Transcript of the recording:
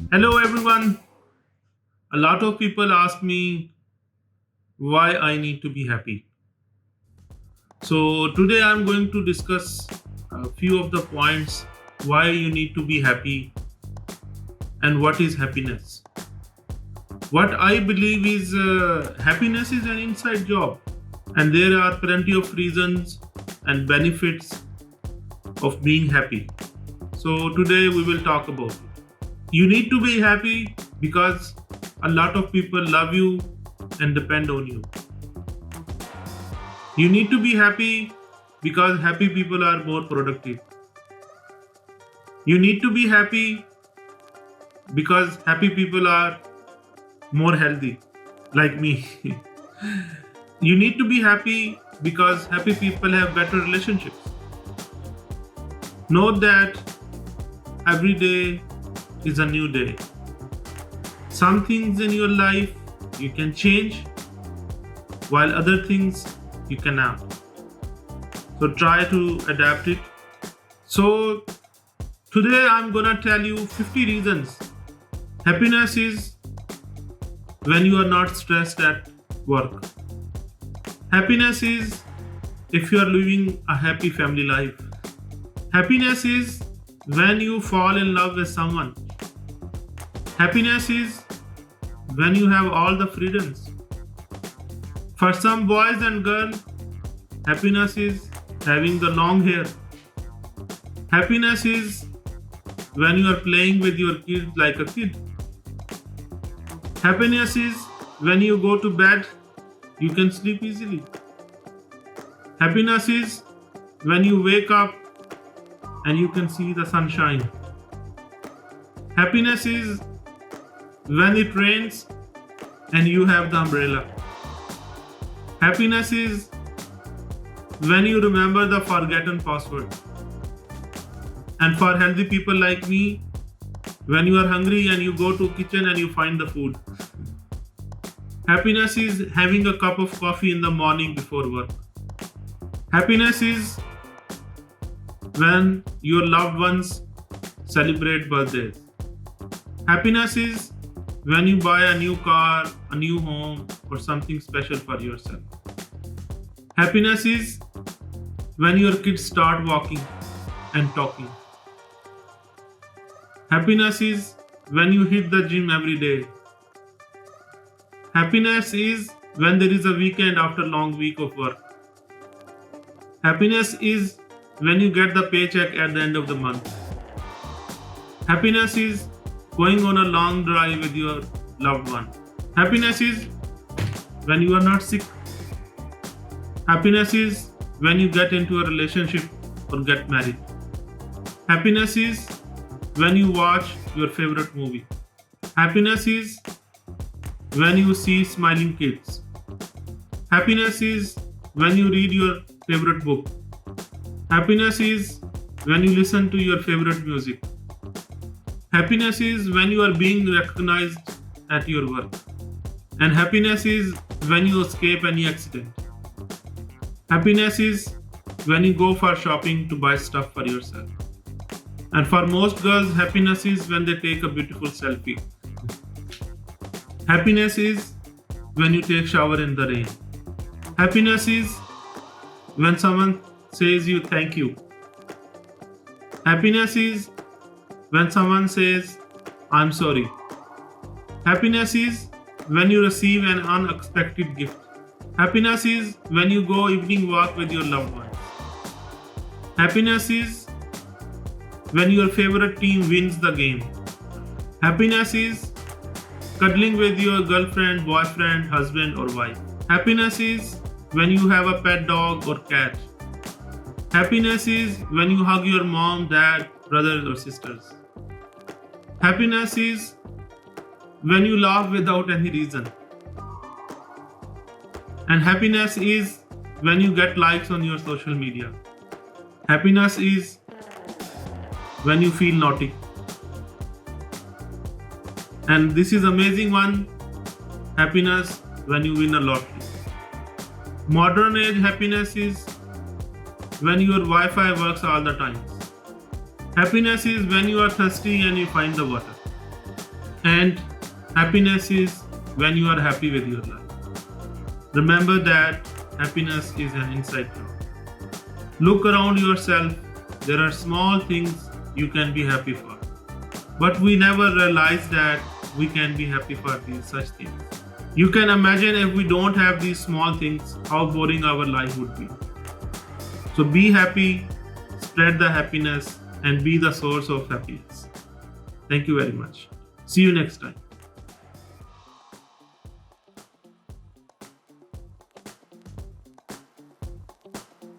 Hello everyone. A lot of people ask me why I need to be happy. So today I'm going to discuss a few of the points why you need to be happy and what is happiness. What I believe is happiness is an inside job and there are plenty of reasons and benefits of being happy. So today we will talk about it. You need to be happy because a lot of people love you and depend on you. You need to be happy because happy people are more productive. You need to be happy because happy people are more healthy, like me. You need to be happy because happy people have better relationships. Note that every day is a new day. Some things in your life you can change, while other things you cannot. So try to adapt it. So today I'm gonna tell you 50 reasons. Happiness is when you are not stressed at work. Happiness is if you are living a happy family life. Happiness is when you fall in love with someone. Happiness is when you have all the freedoms. For some boys and girls, happiness is having the long hair. Happiness is when you are playing with your kids like a kid. Happiness is when you go to bed, you can sleep easily. Happiness is when you wake up and you can see the sunshine. Happiness is when it rains and you have the umbrella. Happiness is when you remember the forgotten password. And for healthy people like me, when you are hungry and you go to kitchen and you find the food. Happiness is having a cup of coffee in the morning before work. Happiness is when your loved ones celebrate birthdays. Happiness is when you buy a new car, a new home, or something special for yourself. Happiness is when your kids start walking and talking. Happiness is when you hit the gym every day. Happiness is when there is a weekend after a long week of work. Happiness is when you get the paycheck at the end of the month. Happiness is going on a long drive with your loved one. Happiness is when you are not sick. Happiness is when you get into a relationship or get married. Happiness is when you watch your favorite movie. Happiness is when you see smiling kids. Happiness is when you read your favorite book. Happiness is when you listen to your favorite music. Happiness is when you are being recognized at your work. And happiness is when you escape any accident. Happiness is when you go for shopping to buy stuff for yourself. And for most girls, happiness is when they take a beautiful selfie. Happiness is when you take shower in the rain. Happiness is when someone says you thank you. Happiness is when someone says I'm sorry. Happiness is when you receive an unexpected gift. Happiness is when you go evening walk with your loved ones. Happiness is when your favorite team wins the game. Happiness is cuddling with your girlfriend, boyfriend, husband, or wife. Happiness is when you have a pet dog or cat. Happiness is when you hug your mom, dad, brothers, or sisters. Happiness is when you laugh without any reason. And happiness is when you get likes on your social media. Happiness is when you feel naughty. And this is amazing one. Happiness when you win a lottery. Modern age happiness is when your Wi-Fi works all the time. Happiness is when you are thirsty and you find the water. And happiness is when you are happy with your life. Remember that happiness is an inside job. Look around yourself. There are small things you can be happy for. But we never realize that we can be happy for these such things. You can imagine if we don't have these small things, how boring our life would be. So be happy, spread the happiness, and be the source of happiness. Thank you very much. See you next time.